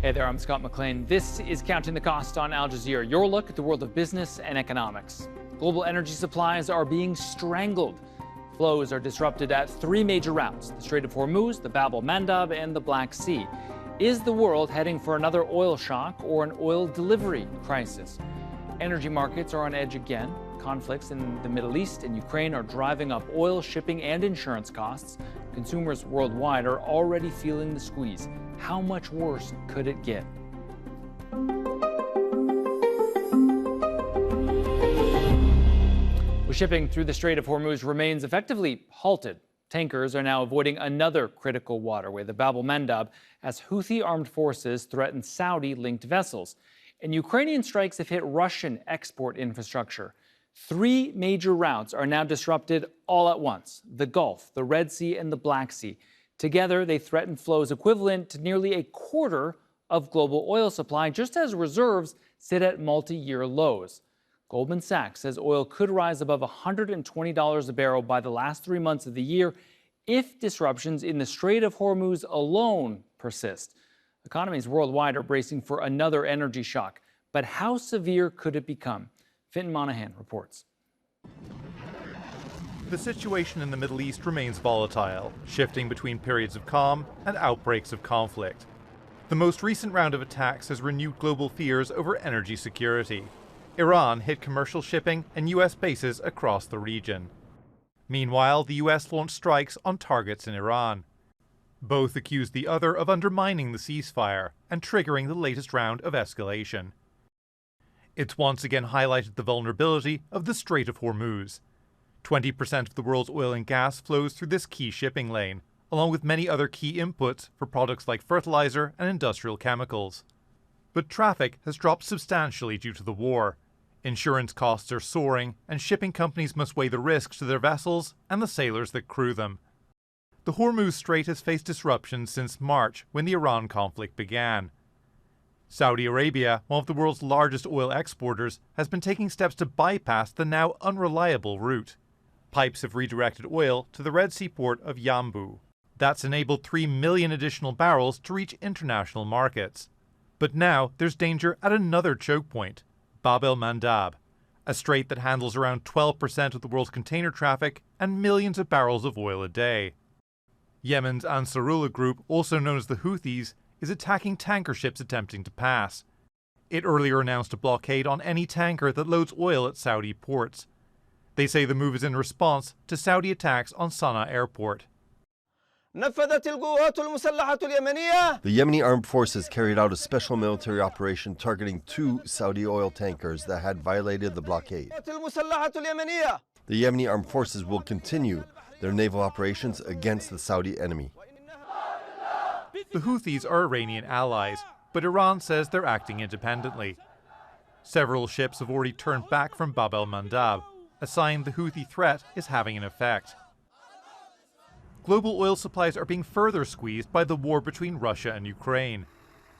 Hey there, I'm Scott McLean. This is Counting the Cost on Al Jazeera, your look at the world of business and economics. Global energy supplies are being strangled. Flows are disrupted at three major routes: the Strait of Hormuz, the al-Mandeb, and the Black Sea. Is the world heading for another oil shock or an oil delivery crisis? Energy markets are on edge again. Conflicts in the Middle East and Ukraine are driving up oil, shipping, and insurance costs. Consumers worldwide are already feeling the squeeze. How much worse could it get? Well, shipping through the Strait of Hormuz remains effectively halted. Tankers are now avoiding another critical waterway, the al-Mandeb, as Houthi armed forces threaten Saudi-linked vessels. And Ukrainian strikes have hit Russian export infrastructure. Three major routes are now disrupted all at once: the Gulf, the Red Sea, and the Black Sea. Together, they threaten flows equivalent to nearly a quarter of global oil supply, just as reserves sit at multi-year lows. Goldman Sachs says oil could rise above $120 a barrel by the last 3 months of the year if disruptions in the Strait of Hormuz alone persist. Economies worldwide are bracing for another energy shock. But how severe could it become? Fintan Monahan reports. The situation in the Middle East remains volatile, shifting between periods of calm and outbreaks of conflict. The most recent round of attacks has renewed global fears over energy security. Iran hit commercial shipping and U.S. bases across the region. Meanwhile, the U.S. launched strikes on targets in Iran. Both accused the other of undermining the ceasefire and triggering the latest round of escalation. It's once again highlighted the vulnerability of the Strait of Hormuz. 20% of the world's oil and gas flows through this key shipping lane, along with many other key inputs for products like fertilizer and industrial chemicals. But traffic has dropped substantially due to the war. Insurance costs are soaring, and shipping companies must weigh the risks to their vessels and the sailors that crew them. The Hormuz Strait has faced disruptions since March, when the Iran conflict began. Saudi Arabia, one of the world's largest oil exporters, has been taking steps to bypass the now unreliable route. Pipes have redirected oil to the Red Sea port of Yanbu. That's enabled 3 million additional barrels to reach international markets. But now there's danger at another choke point, Bab el-Mandeb, a strait that handles around 12% of the world's container traffic and millions of barrels of oil a day. Yemen's Ansarullah group, also known as the Houthis, is attacking tanker ships attempting to pass. It earlier announced a blockade on any tanker that loads oil at Saudi ports. They say the move is in response to Saudi attacks on Sana'a airport. The Yemeni armed forces carried out a special military operation targeting 2 Saudi oil tankers that had violated the blockade. The Yemeni armed forces will continue their naval operations against the Saudi enemy. The Houthis are Iranian allies, but Iran says they're acting independently. Several ships have already turned back from Bab el-Mandeb, a sign the Houthi threat is having an effect. Global oil supplies are being further squeezed by the war between Russia and Ukraine.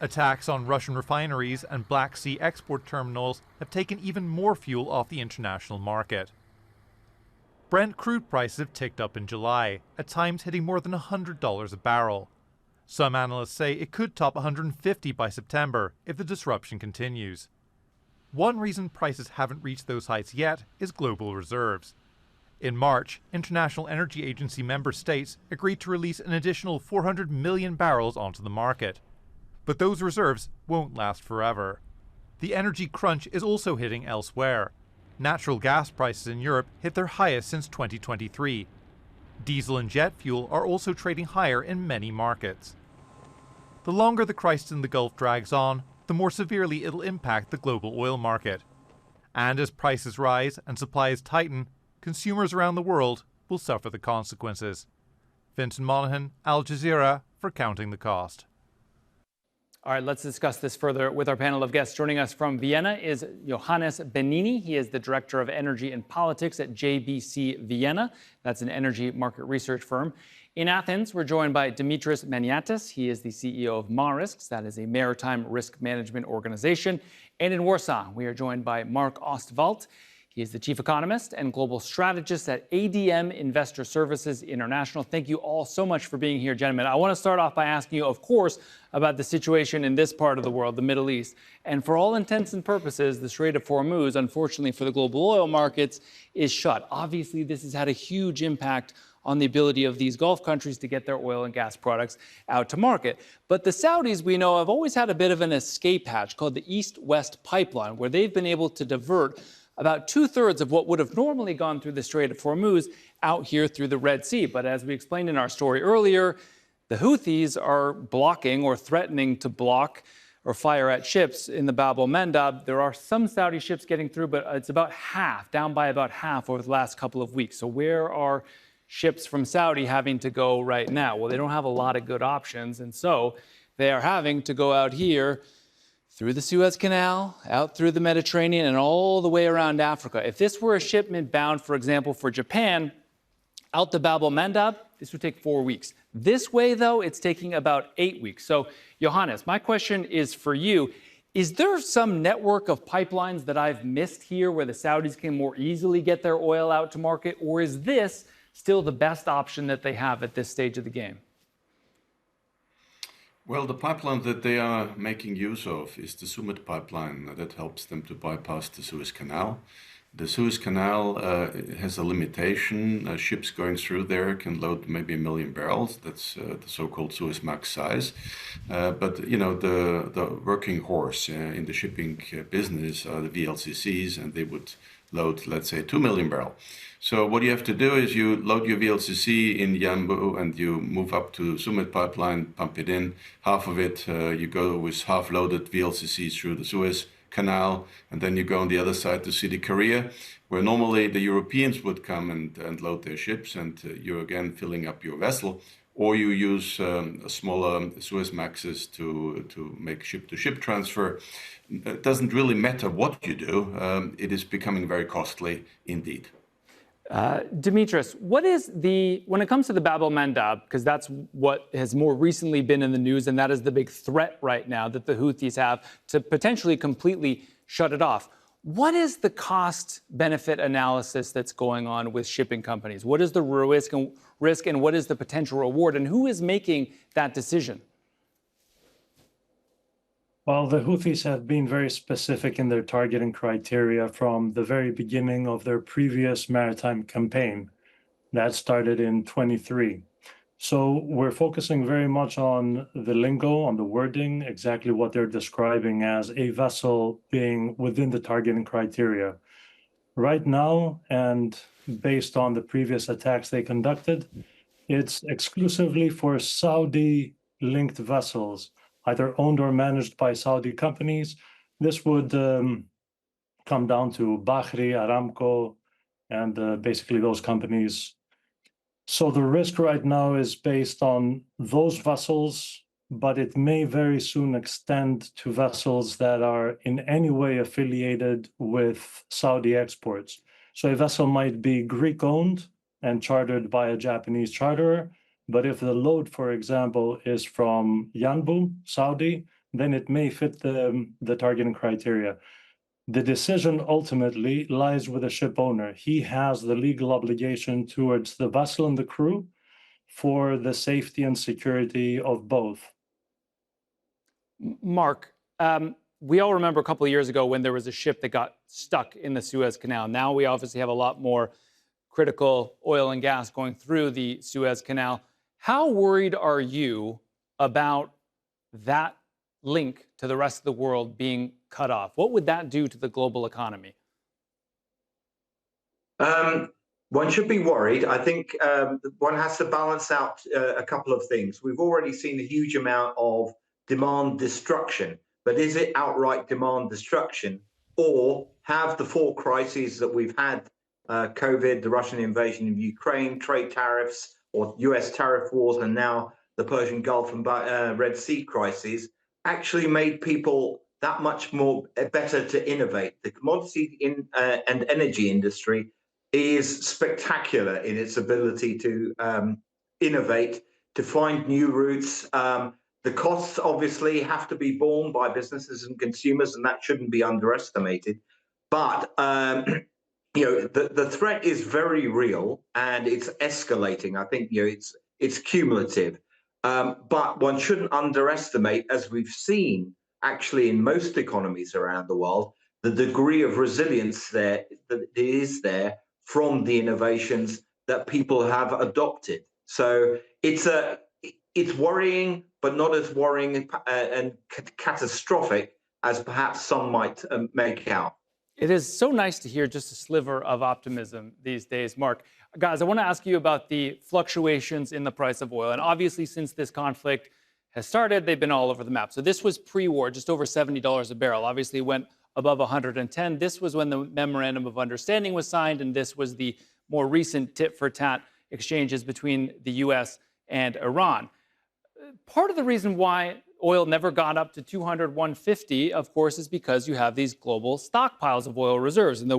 Attacks on Russian refineries and Black Sea export terminals have taken even more fuel off the international market. Brent crude prices have ticked up in July, at times hitting more than $100 a barrel. Some analysts say it could top $150 by September if the disruption continues. One reason prices haven't reached those heights yet is global reserves. In March, International Energy Agency member states agreed to release an additional 400 million barrels onto the market. But those reserves won't last forever. The energy crunch is also hitting elsewhere. Natural gas prices in Europe hit their highest since 2023. Diesel and jet fuel are also trading higher in many markets. The longer the crisis in the Gulf drags on, the more severely it'll impact the global oil market. And as prices rise and supplies tighten, consumers around the world will suffer the consequences. Fintan Monahan, Al Jazeera, for Counting the Cost. All right, let's discuss this further with our panel of guests. Joining us from Vienna is Johannes Benini. He is the Director of Energy and Politics at JBC Vienna. That's an energy market research firm. In Athens, we're joined by Dimitris Maniatis. He is the CEO of Marisks. That is a maritime risk management organization. And in Warsaw, we are joined by Mark Ostwald. He is the chief economist and global strategist at ADM Investor Services International. Thank you all so much for being here, gentlemen. I want to start off by asking you, of course, about the situation in this part of the world, the Middle East. And for all intents and purposes, the Strait of Hormuz, unfortunately for the global oil markets, is shut. Obviously, this has had a huge impact on the ability of these Gulf countries to get their oil and gas products out to market. But the Saudis, we know, have always had a bit of an escape hatch called the East-West Pipeline, where they've been able to divert about 2/3 of what would have normally gone through the Strait of Hormuz out here through the Red Sea. But as we explained in our story earlier, the Houthis are blocking or threatening to block or fire at ships in the Bab al-Mandeb. There are some Saudi ships getting through, but it's about half, down by about half over the last couple of weeks. So where are ships from Saudi having to go right now? Well, they don't have a lot of good options, and so they are having to go out here through the Suez Canal, out through the Mediterranean, and all the way around Africa. If this were a shipment bound, for example, for Japan, out the Bab al-Mandeb, this would take 4 weeks. This way, though, it's taking about 8 weeks. So, Johannes, my question is for you. Is there some network of pipelines that I've missed here where the Saudis can more easily get their oil out to market, or is this still the best option that they have at this stage of the game? Well, the pipeline that they are making use of is the Suez pipeline that helps them to bypass the Suez Canal. The Suez Canal has a limitation. Ships going through there can load maybe 1 million barrels. That's the so-called Suezmax size. But, you know, the working horse in the shipping business are the VLCCs, and they would load, let's say, 2 million barrels. So what you have to do is you load your VLCC in Yanbu and you move up to Suez pipeline, pump it in. Half of it, you go with half-loaded VLCCs through the Suez Canal, and then you go on the other side to City Korea, where normally the Europeans would come and load their ships, and you're again filling up your vessel. Or you use smaller Suezmaxes to make ship-to-ship transfer. It doesn't really matter what you do. It is becoming very costly indeed. Dimitris, when it comes to the Bab al-Mandeb, because that's what has more recently been in the news, and that is the big threat right now that the Houthis have to potentially completely shut it off. What is the cost-benefit analysis that's going on with shipping companies? What is the risk and what is the potential reward? And who is making that decision? Well, the Houthis have been very specific in their targeting criteria from the very beginning of their previous maritime campaign. That started in 23. So we're focusing very much on the lingo, on the wording, exactly what they're describing as a vessel being within the targeting criteria. Right now, and based on the previous attacks they conducted, it's exclusively for Saudi-linked vessels, either owned or managed by Saudi companies. This would come down to Bahri, Aramco, and basically those companies. So the risk right now is based on those vessels, but it may very soon extend to vessels that are in any way affiliated with Saudi exports. So a vessel might be Greek-owned and chartered by a Japanese charterer, but if the load, for example, is from Yanbu, Saudi, then it may fit the targeting criteria. The decision ultimately lies with the ship owner. He has the legal obligation towards the vessel and the crew for the safety and security of both. Mark, we all remember a couple of years ago when there was a ship that got stuck in the Suez Canal. Now we obviously have a lot more critical oil and gas going through the Suez Canal. How worried are you about that link to the rest of the world being cut off? What would that do to the global economy? One should be worried. I think one has to balance out a couple of things. We've already seen a huge amount of demand destruction, but is it outright demand destruction, or have the 4 crises that we've had, COVID, the Russian invasion of Ukraine, trade tariffs, or US tariff wars, and now the Persian Gulf and Red Sea crises, actually made people that much more better to innovate? The commodity and energy industry is spectacular in its ability to innovate, to find new routes. The costs obviously have to be borne by businesses and consumers, and that shouldn't be underestimated. But the threat is very real and it's escalating. I think it's cumulative, but one shouldn't underestimate, as we've seen actually in most economies around the world, the degree of resilience there that is there from the innovations that people have adopted. So it's worrying, but not as worrying and catastrophic as perhaps some might make out. It is so nice to hear just a sliver of optimism these days. Mark, guys, I want to ask you about the fluctuations in the price of oil. And obviously, since this conflict has started, they've been all over the map. So this was pre-war, just over $70 a barrel. Obviously, it went above 110. This was when the Memorandum of Understanding was signed, and this was the more recent tit-for-tat exchanges between the U.S. and Iran. Part of the reason why oil never got up to 200, 150, of course, is because you have these global stockpiles of oil reserves. And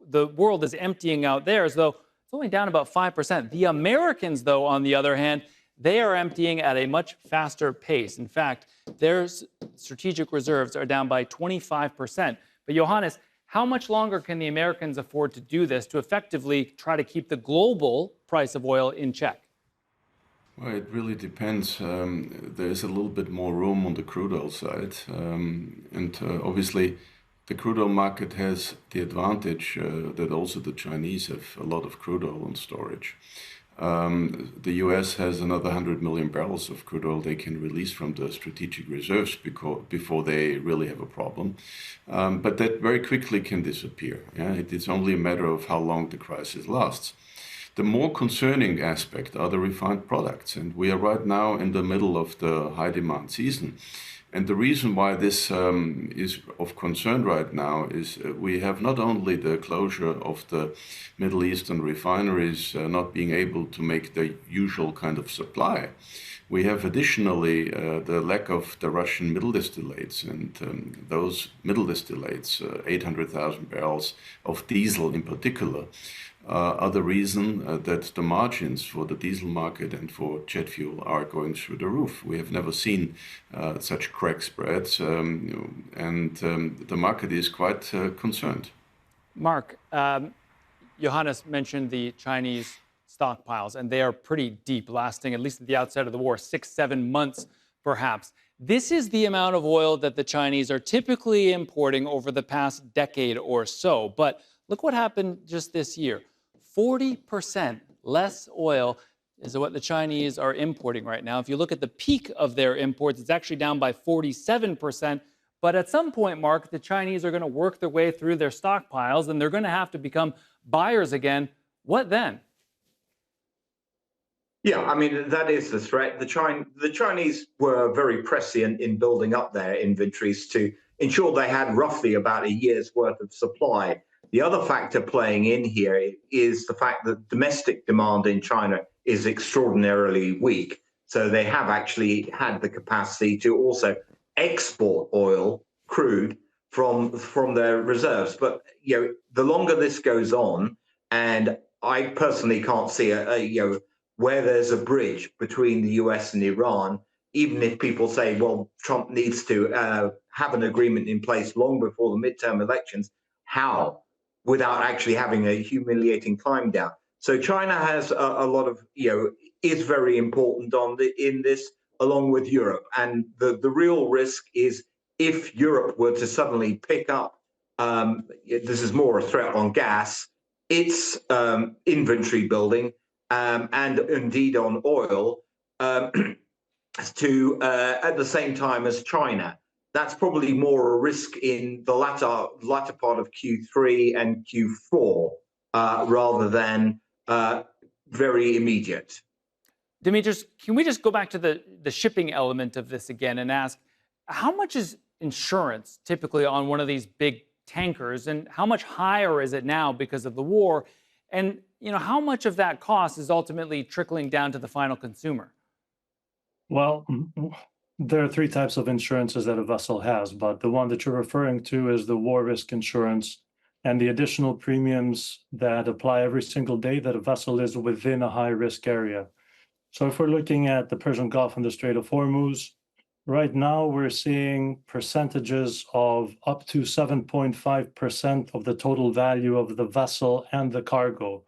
the world is emptying out theirs, though it's only down about 5%. The Americans, though, on the other hand, they are emptying at a much faster pace. In fact, their strategic reserves are down by 25%. But Johannes, how much longer can the Americans afford to do this to effectively try to keep the global price of oil in check? Well, it really depends. There's a little bit more room on the crude oil side. Obviously, the crude oil market has the advantage that also the Chinese have a lot of crude oil on storage. The US has another 100 million barrels of crude oil they can release from the strategic reserves before they really have a problem. But that very quickly can disappear. Yeah? It is only a matter of how long the crisis lasts. The more concerning aspect are the refined products, and we are right now in the middle of the high demand season. And the reason why this is of concern right now is we have not only the closure of the Middle Eastern refineries not being able to make the usual kind of supply, we have additionally the lack of the Russian middle distillates, and those middle distillates, 800,000 barrels of diesel in particular, are the reason that the margins for the diesel market and for jet fuel are going through the roof. We have never seen such crack spreads, and the market is quite concerned. Mark, Johannes mentioned the Chinese stockpiles, and they are pretty deep, lasting, at least at the outset of the war, 6-7 months perhaps. This is the amount of oil that the Chinese are typically importing over the past decade or so. But look what happened just this year. 40% less oil is what the Chinese are importing right now. If you look at the peak of their imports, it's actually down by 47%. But at some point, Mark, the Chinese are going to work their way through their stockpiles, and they're going to have to become buyers again. What then? Yeah, I mean, that is the threat. The Chinese were very prescient in building up their inventories to ensure they had roughly about a year's worth of supply. The other factor playing in here is the fact that domestic demand in China is extraordinarily weak. So they have actually had the capacity to also export oil, crude, from their reserves. But the longer this goes on, and I personally can't see where there's a bridge between the US and Iran, even if people say, well, Trump needs to have an agreement in place long before the midterm elections, how? Without actually having a humiliating climb down. So China has a lot of, is very important in this, along with Europe. And the real risk is if Europe were to suddenly pick up, this is more a threat on gas, its inventory building, and indeed on oil, to at the same time as China. That's probably more a risk in the latter part of Q3 and Q4 rather than very immediate. Dimitris, can we just go back to the shipping element of this again and ask, how much is insurance typically on one of these big tankers, and how much higher is it now because of the war? And how much of that cost is ultimately trickling down to the final consumer? Well, there are three types of insurances that a vessel has, but the one that you're referring to is the war risk insurance and the additional premiums that apply every single day that a vessel is within a high risk area. So if we're looking at the Persian Gulf and the Strait of Hormuz, Right now, we're seeing percentages of up to 7.5% of the total value of the vessel and the cargo.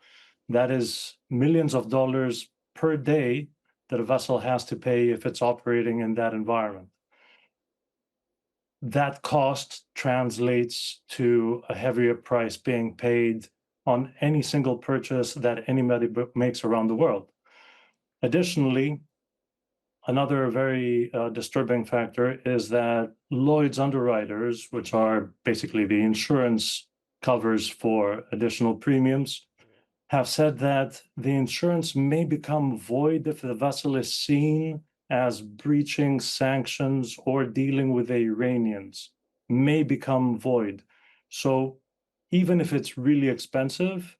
That is millions of dollars per day that a vessel has to pay if it's operating in that environment. That cost translates to a heavier price being paid on any single purchase that anybody makes around the world. Additionally, another very disturbing factor is that Lloyd's underwriters, which are basically the insurance covers for additional premiums, have said that the insurance may become void if the vessel is seen as breaching sanctions or dealing with the Iranians, may become void. So even if it's really expensive,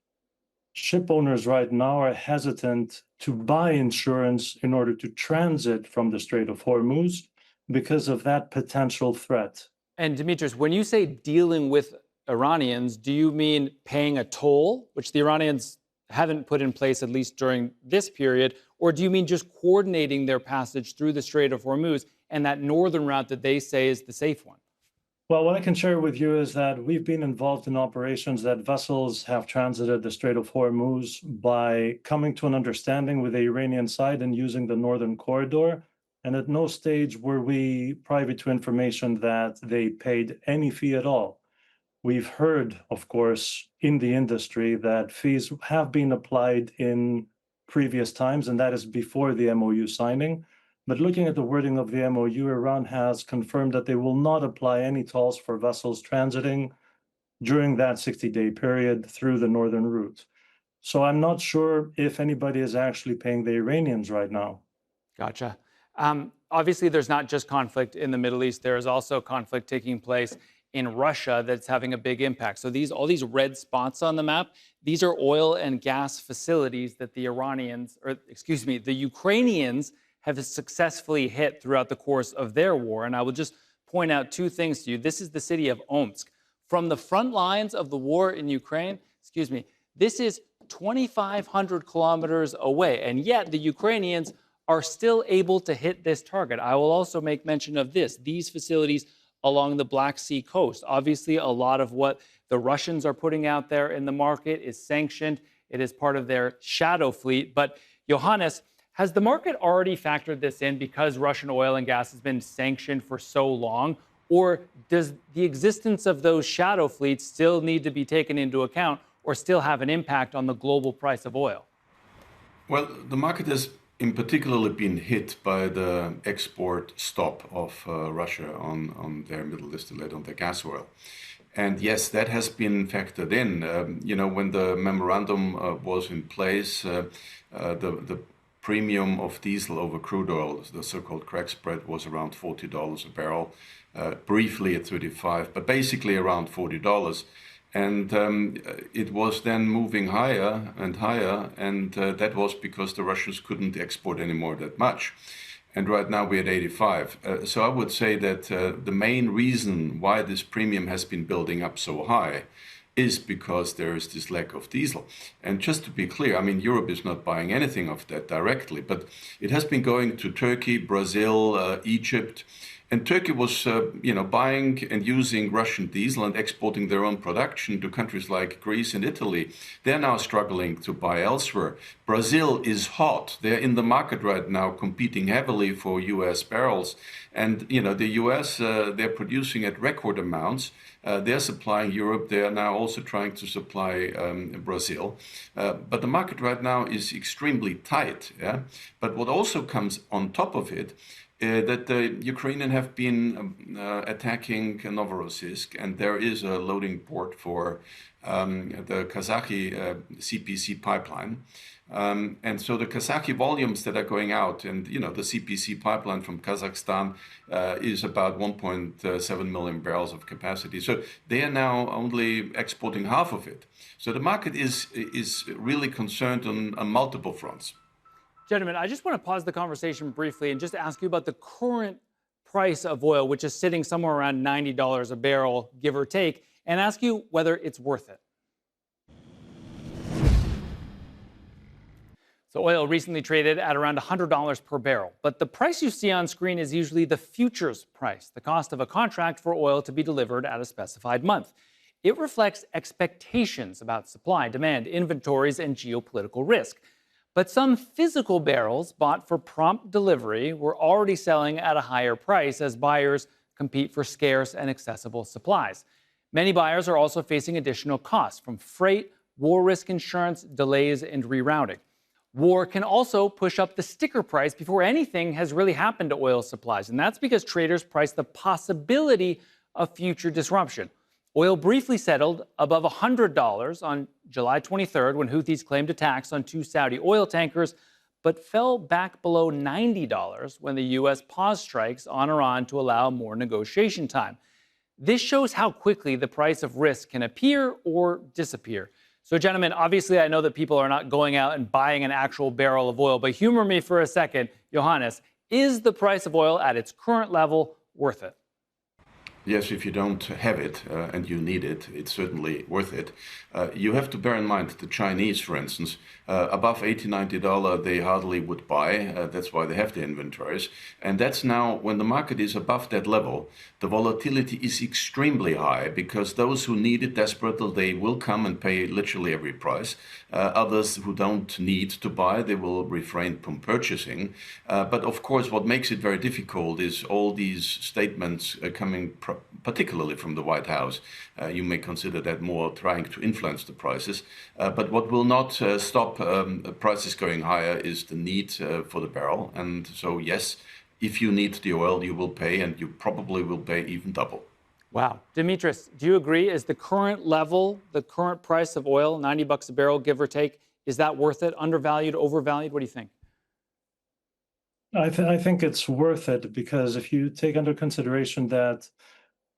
ship owners right now are hesitant to buy insurance in order to transit from the Strait of Hormuz because of that potential threat. And Dimitris, when you say dealing with Iranians, do you mean paying a toll, which the Iranians haven't put in place, at least during this period, or do you mean just coordinating their passage through the Strait of Hormuz and that northern route that they say is the safe one? Well, what I can share with you is that we've been involved in operations that vessels have transited the Strait of Hormuz by coming to an understanding with the Iranian side and using the northern corridor. And at no stage were we privy to information that they paid any fee at all. We've heard, of course, in the industry that fees have been applied in previous times, and that is before the MOU signing. But looking at the wording of the MOU, Iran has confirmed that they will not apply any tolls for vessels transiting during that 60-day period through the northern route. So I'm not sure if anybody is actually paying the Iranians right now. Gotcha. Obviously, there's not just conflict in the Middle East. There is also conflict taking place in Russia that's having a big impact. So all these red spots on the map, these are oil and gas facilities that the Ukrainians have successfully hit throughout the course of their war. And I will just point out two things to you. This is the city of Omsk. From the front lines of the war in Ukraine, this is 2,500 kilometers away. And yet the Ukrainians are still able to hit this target. I will also make mention of these facilities along the Black Sea coast. Obviously, a lot of what the Russians are putting out there in the market is sanctioned. It is part of their shadow fleet. But Johannes, has the market already factored this in because Russian oil and gas has been sanctioned for so long? Or does the existence of those shadow fleets still need to be taken into account or still have an impact on the global price of oil? Well, the market has in particularly been hit by the export stop of Russia on their middle distillate, on their gas oil. And yes, that has been factored in. When the memorandum was in place, the premium of diesel over crude oil, the so-called crack spread, was around $40 a barrel, briefly at 35, but basically around $40. And it was then moving higher and higher, and that was because the Russians couldn't export anymore that much. And right now we're at 85. So I would say that the main reason why this premium has been building up so high is because there is this lack of diesel. And just to be clear, I mean, Europe is not buying anything of that directly, but it has been going to Turkey, Brazil, Egypt. And Turkey was, buying and using Russian diesel and exporting their own production to countries like Greece and Italy. They're now struggling to buy elsewhere. Brazil is hot. They're in the market right now, competing heavily for U.S. barrels. And, the U.S., they're producing at record amounts. They're supplying Europe. They are now also trying to supply Brazil. But the market right now is extremely tight. Yeah? But what also comes on top of it, that the Ukrainians have been attacking Novorossiysk, and there is a loading port for the Kazakh CPC pipeline. And so the Kazakh volumes that are going out, and the CPC pipeline from Kazakhstan is about 1.7 million barrels of capacity. So they are now only exporting half of it. So the market is really concerned on multiple fronts. Gentlemen, I just want to pause the conversation briefly and just ask you about the current price of oil, which is sitting somewhere around $90 a barrel, give or take, and ask you whether it's worth it. So oil recently traded at around $100 per barrel. But the price you see on screen is usually the futures price, the cost of a contract for oil to be delivered at a specified month. It reflects expectations about supply, demand, inventories, and geopolitical risk. But some physical barrels bought for prompt delivery were already selling at a higher price as buyers compete for scarce and accessible supplies. Many buyers are also facing additional costs from freight, war risk insurance, delays, and rerouting. War can also push up the sticker price before anything has really happened to oil supplies, and that's because traders price the possibility of future disruption. Oil briefly settled above $100 on July 23rd when Houthis claimed attacks on 2 Saudi oil tankers, but fell back below $90 when the U.S. paused strikes on Iran to allow more negotiation time. This shows how quickly the price of risk can appear or disappear. So, gentlemen, obviously I know that people are not going out and buying an actual barrel of oil, but humor me for a second. Johannes, is the price of oil at its current level worth it? Yes, if you don't have it and you need it, it's certainly worth it. You have to bear in mind that the Chinese, for instance, above $80, $90, they hardly would buy. That's why they have the inventories. And that's now, when the market is above that level, the volatility is extremely high because those who need it desperately, they will come and pay literally every price. Others who don't need to buy, they will refrain from purchasing. But of course, what makes it very difficult is all these statements coming particularly from the White House. You may consider that more trying to influence the prices. But what will not stop prices going higher is the need for the barrel. And so, yes, if you need the oil, you will pay, and you probably will pay even double. Wow. Dimitris, do you agree? Is the current level, the current price of oil, $90 a barrel, give or take, is that worth it? Undervalued, overvalued? What do you think? I think it's worth it because if you take under consideration that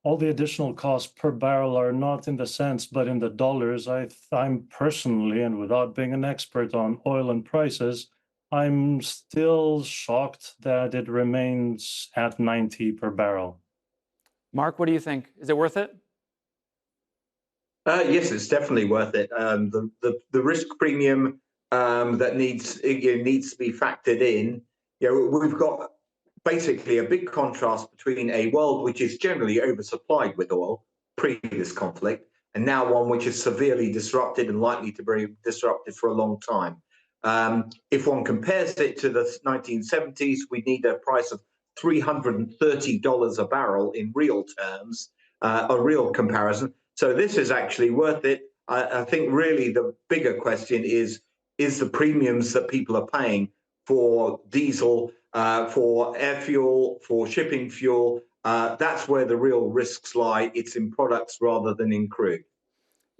all the additional costs per barrel are not in the cents, but in the dollars, I'm personally, and without being an expert on oil and prices, I'm still shocked that it remains at 90 per barrel. Mark, what do you think? Is it worth it? Yes, it's definitely worth it. The risk premium that needs to be factored in. We've got basically a big contrast between a world which is generally oversupplied with oil pre this conflict, and now one which is severely disrupted and likely to be disrupted for a long time. If one compares it to the 1970s, we need a price of $330 a barrel in real terms, a real comparison. So this is actually worth it. I think really the bigger question is the premiums that people are paying for diesel, for air fuel, for shipping fuel. That's where the real risks lie. It's in products rather than in crude.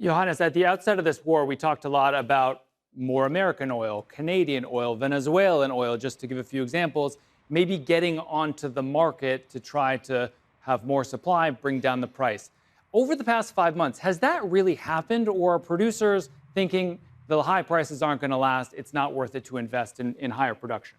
Johannes, at the outset of this war, we talked a lot about more American oil, Canadian oil, Venezuelan oil, just to give a few examples, maybe getting onto the market to try to have more supply, bring down the price. Over the past 5 months, has that really happened, or are producers thinking the high prices aren't going to last, it's not worth it to invest in higher production?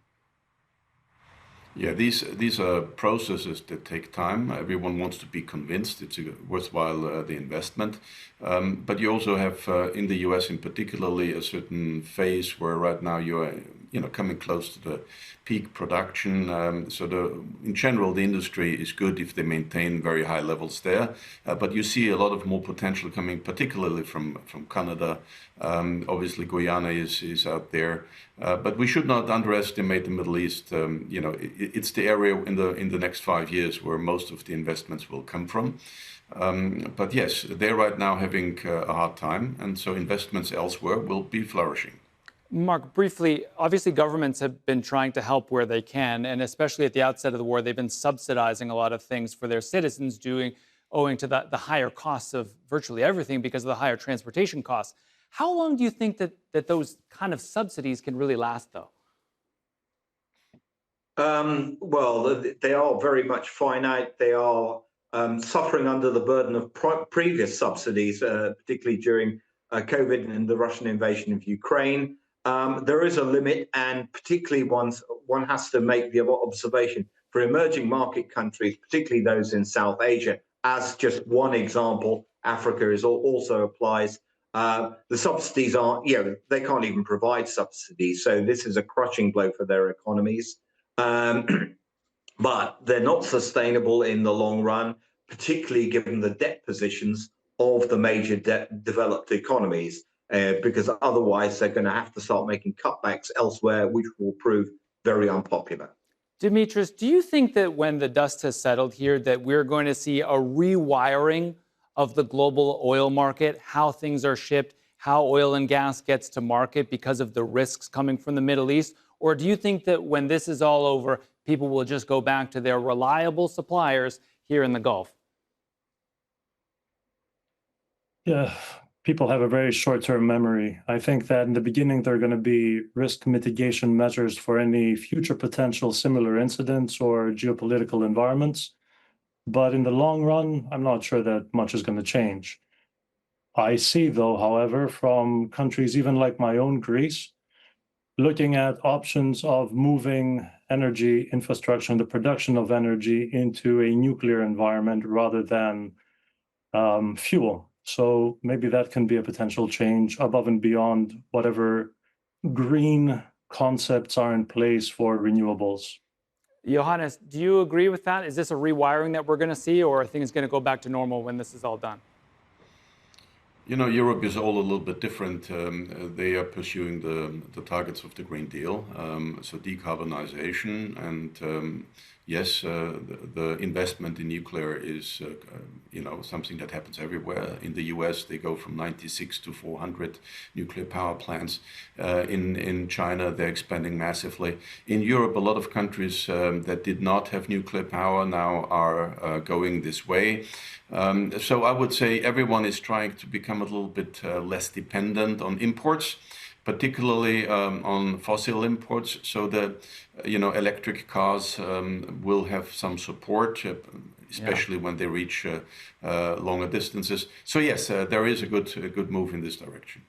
Yeah, these are processes that take time. Everyone wants to be convinced it's worthwhile the investment. But you also have in the US in particularly a certain phase where right now you're coming close to the peak production. In general, the industry is good if they maintain very high levels there. But you see a lot of more potential coming, particularly from Canada. Obviously, Guyana is out there. But we should not underestimate the Middle East. It's the area in the next 5 years where most of the investments will come from. But yes, they're right now having a hard time, and so investments elsewhere will be flourishing. Mark, briefly, obviously governments have been trying to help where they can, and especially at the outset of the war, they've been subsidizing a lot of things for their citizens, owing to the higher costs of virtually everything because of the higher transportation costs. How long do you think that those kind of subsidies can really last, though? Well, they are very much finite. They are suffering under the burden of previous subsidies, particularly during COVID and the Russian invasion of Ukraine. There is a limit, and particularly one has to make the observation for emerging market countries, particularly those in South Asia, as just one example. Africa also applies. The subsidies aren't, they can't even provide subsidies. So this is a crushing blow for their economies. But they're not sustainable in the long run, particularly given the debt positions of the major developed economies, because otherwise they're going to have to start making cutbacks elsewhere, which will prove very unpopular. Dimitris, do you think that when the dust has settled here that we're going to see a rewiring of the global oil market, how things are shipped, how oil and gas gets to market because of the risks coming from the Middle East? Or do you think that when this is all over, people will just go back to their reliable suppliers here in the Gulf? Yeah, people have a very short-term memory. I think that in the beginning, there are going to be risk mitigation measures for any future potential similar incidents or geopolitical environments. But in the long run, I'm not sure that much is going to change. I see, though, however, from countries even like my own Greece, looking at options of moving energy infrastructure and the production of energy into a nuclear environment rather than fuel. So maybe that can be a potential change above and beyond whatever green concepts are in place for renewables. Johannes, do you agree with that? Is this a rewiring that we're going to see, or are things going to go back to normal when this is all done? You know, Europe is all a little bit different. They are pursuing the targets of the Green Deal, so decarbonization, and yes, the investment in nuclear is, something that happens everywhere. In the US, they go from 96 to 400 nuclear power plants. In China, they're expanding massively. In Europe, a lot of countries that did not have nuclear power now are going this way. So I would say everyone is trying to become a little bit less dependent on imports, particularly on fossil imports, so that electric cars will have some support, especially when they reach longer distances. So yes, there is a good move in this direction.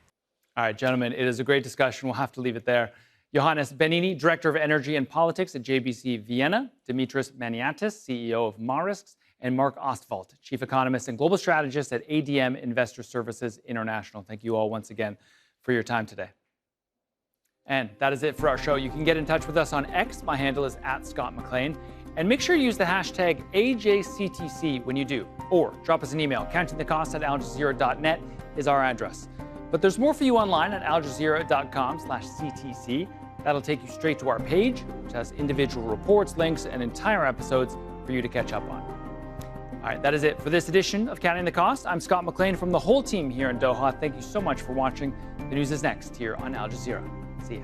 All right, gentlemen, it is a great discussion. We'll have to leave it there. Johannes Benini, Director of Energy and Politics at JBC Vienna, Dimitris Maniatis, CEO of Marisks, and Mark Ostwald, Chief Economist and Global Strategist at ADM Investor Services International. Thank you all once again for your time today. And that is it for our show. You can get in touch with us on X. My handle is @ScottMcLean. And make sure you use the hashtag AJCTC when you do. Or drop us an email. Countingthecost@aljazeera.net is our address. But there's more for you online at aljazeera.com/CTC. That'll take you straight to our page, which has individual reports, links, and entire episodes for you to catch up on. All right, that is it for this edition of Counting the Cost. I'm Scott McLean from the whole team here in Doha. Thank you so much for watching. The news is next here on Al Jazeera. See ya.